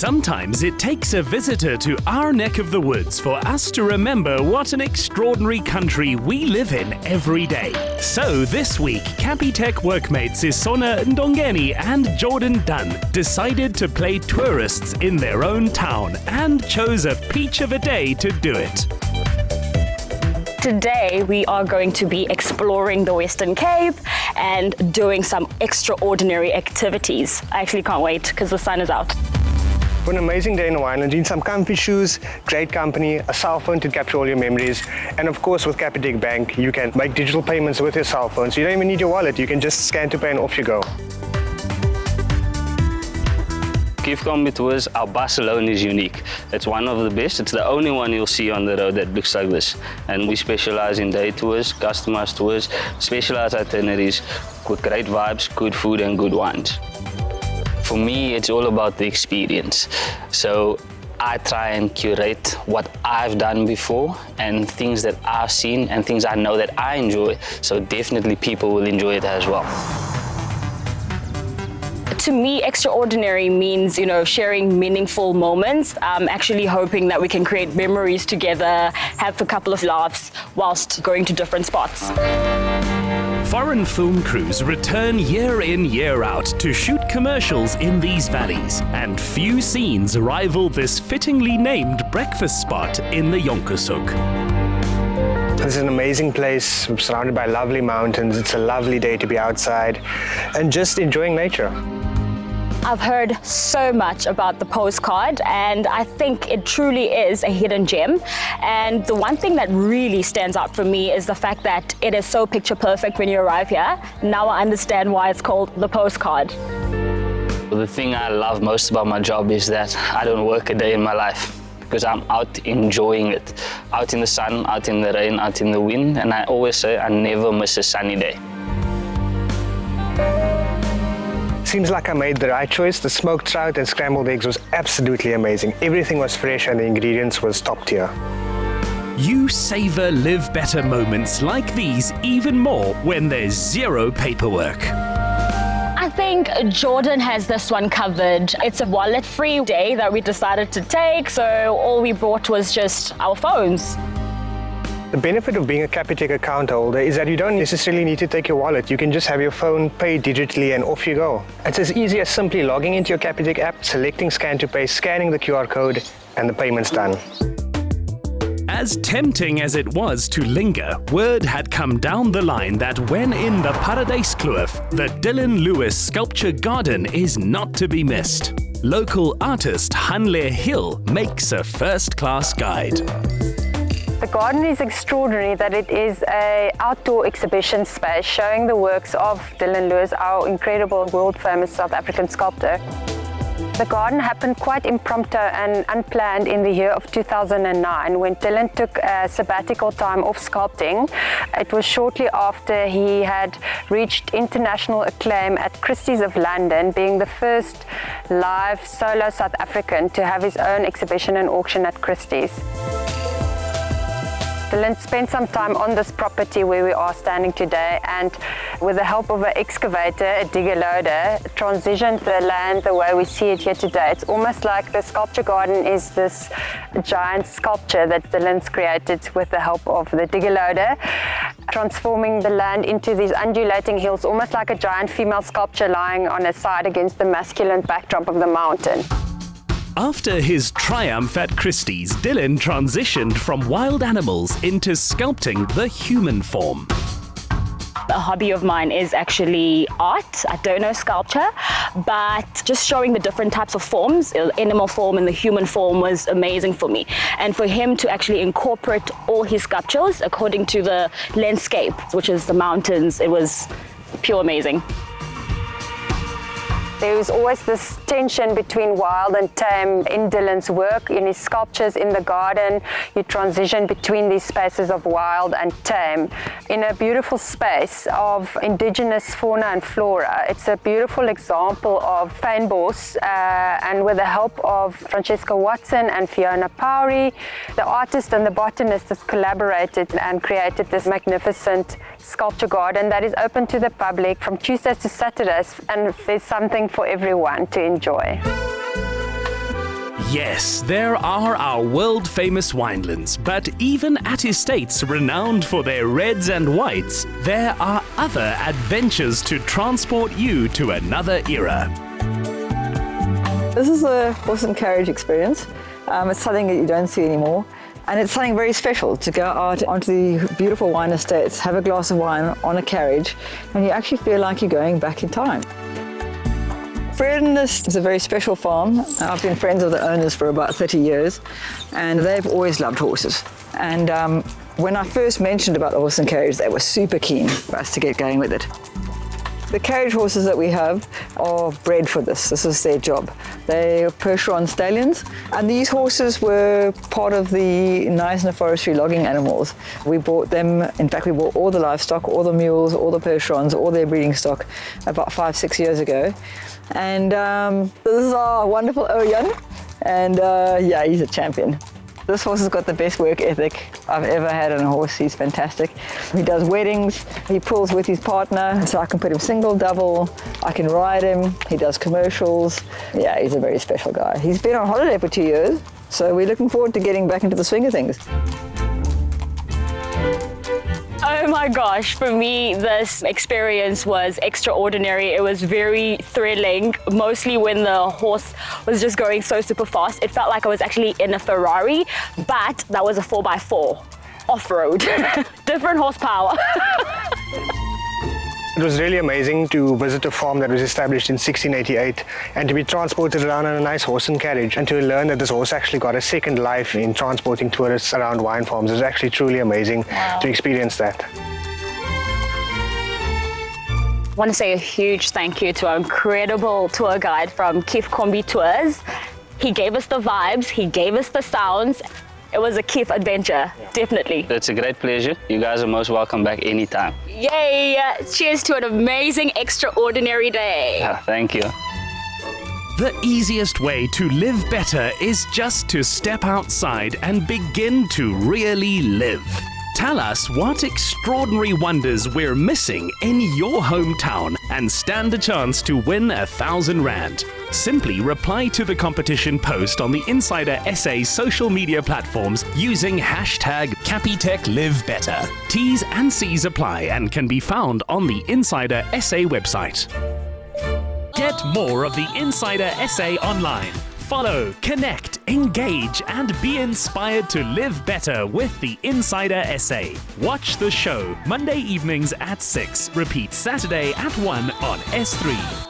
Sometimes it takes a visitor to our neck of the woods for us to remember what an extraordinary country we live in every day. So this week, Capitec Workmates Esona, Ndongeni and Jordan Dunn decided to play tourists in their own town and chose a peach of a day to do it. Today we are going to be exploring the Western Cape and doing some extraordinary activities. I actually can't wait because the sun is out. For an amazing day in the winelands, you need some comfy shoes, great company, a cell phone to capture all your memories, and of course with Capitec Bank you can make digital payments with your cell phone, so you don't even need your wallet, you can just scan to pay and off you go. Gift Combi Tours, our bus alone is unique. It's one of the best. It's the only one you'll see on the road that looks like this. And we specialize in day tours, customized tours, specialized itineraries with great vibes, good food and good wines. For me, it's all about the experience. So I try and curate what I've done before and things that I've seen and things I know that I enjoy. So definitely people will enjoy it as well. To me, extraordinary means, sharing meaningful moments. I'm actually hoping that we can create memories together, have a couple of laughs whilst going to different spots. Foreign film crews return year in, year out to shoot commercials in these valleys, and few scenes rival this fittingly named breakfast spot in the Jonkershoek. This is an amazing place, surrounded by lovely mountains. It's a lovely day to be outside and just enjoying nature. I've heard so much about the postcard, and I think it truly is a hidden gem. And the one thing that really stands out for me is the fact that it is so picture perfect when you arrive here. Now I understand why it's called the postcard. The thing I love most about my job is that I don't work a day in my life, because I'm out enjoying it. Out in the sun, out in the rain, out in the wind, and I always say I never miss a sunny day. Seems like I made the right choice. The smoked trout and scrambled eggs was absolutely amazing. Everything was fresh and the ingredients was top tier. You savor live better moments like these even more when there's zero paperwork. I think Jordan has this one covered. It's a wallet-free day that we decided to take, so all we brought was just our phones. The benefit of being a Capitec account holder is that you don't necessarily need to take your wallet. You can just have your phone pay digitally and off you go. It's as easy as simply logging into your Capitec app, selecting scan to pay, scanning the QR code, and the payment's done. As tempting as it was to linger, word had come down the line that when in the Paradijskloof, the Dylan Lewis Sculpture Garden is not to be missed. Local artist Hanle Hill makes a first-class guide. The garden is extraordinary that it is an outdoor exhibition space showing the works of Dylan Lewis, our incredible world-famous South African sculptor. The garden happened quite impromptu and unplanned in the year of 2009 when Dylan took a sabbatical time off sculpting. It was shortly after he had reached international acclaim at Christie's of London, being the first live solo South African to have his own exhibition and auction at Christie's. Dylan spent some time on this property where we are standing today, and with the help of an excavator, a digger loader, transitioned the land the way we see it here today. It's almost like the sculpture garden is this giant sculpture that Dylan's created with the help of the digger loader, transforming the land into these undulating hills, almost like a giant female sculpture lying on its side against the masculine backdrop of the mountain. After his triumph at Christie's, Dylan transitioned from wild animals into sculpting the human form. A hobby of mine is actually art. I don't know sculpture, but just showing the different types of forms, the animal form and the human form, was amazing for me. And for him to actually incorporate all his sculptures according to the landscape, which is the mountains, it was pure amazing. There was always this tension between wild and tame in Dylan's work. In his sculptures in the garden, you transition between these spaces of wild and tame in a beautiful space of indigenous fauna and flora. It's a beautiful example of fynbos, and with the help of Francesca Watson and Fiona Powry, the artist and the botanist has collaborated and created this magnificent sculpture garden that is open to the public from Tuesdays to Saturdays, and there's something for everyone to enjoy. Yes, there are our world-famous winelands, but even at estates renowned for their reds and whites, there are other adventures to transport you to another era. This is a horse and carriage experience. It's something that you don't see anymore. And it's something very special to go out onto the beautiful wine estates, have a glass of wine on a carriage, and you actually feel like you're going back in time. Fredness is a very special farm. I've been friends with the owners for about 30 years, and they've always loved horses. And when I first mentioned about the horse and carriage, they were super keen for us to get going with it. The carriage horses that we have are bred for this. This is their job. They are Percheron stallions, and these horses were part of the Knysna forestry logging animals. We bought them, in fact we bought all the livestock, all the mules, all the Percherons, all their breeding stock about 5-6 years ago. And this is our wonderful Oyan, and yeah, he's a champion. This horse has got the best work ethic I've ever had on a horse. He's fantastic. He does weddings, he pulls with his partner, so I can put him single, double, I can ride him, he does commercials. Yeah, he's a very special guy. He's been on holiday for 2 years, so we're looking forward to getting back into the swing of things. Oh my gosh, for me, this experience was extraordinary. It was very thrilling, mostly when the horse was just going so super fast. It felt like I was actually in a Ferrari, but that was a 4x4 off-road. Different horsepower. It was really amazing to visit a farm that was established in 1688 and to be transported around on a nice horse and carriage, and to learn that this horse actually got a second life in transporting tourists around wine farms. It was actually truly amazing to experience that. I want to say a huge thank you to our incredible tour guide from Kif Kombi Tours. He gave us the vibes, he gave us the sounds. It was a Kif adventure, definitely. It's a great pleasure. You guys are most welcome back anytime. Yay! Cheers to an amazing, extraordinary day. Thank you. The easiest way to live better is just to step outside and begin to really live. Tell us what extraordinary wonders we're missing in your hometown and stand a chance to win 1,000 Rand. Simply reply to the competition post on the Insider SA social media platforms using hashtag #CapitecLiveBetter. T's and C's apply and can be found on the Insider SA website. Get more of the Insider SA online. Follow, connect, engage, and be inspired to live better with the Insider SA. Watch the show Monday evenings at 6. Repeat Saturday at 1 on S3.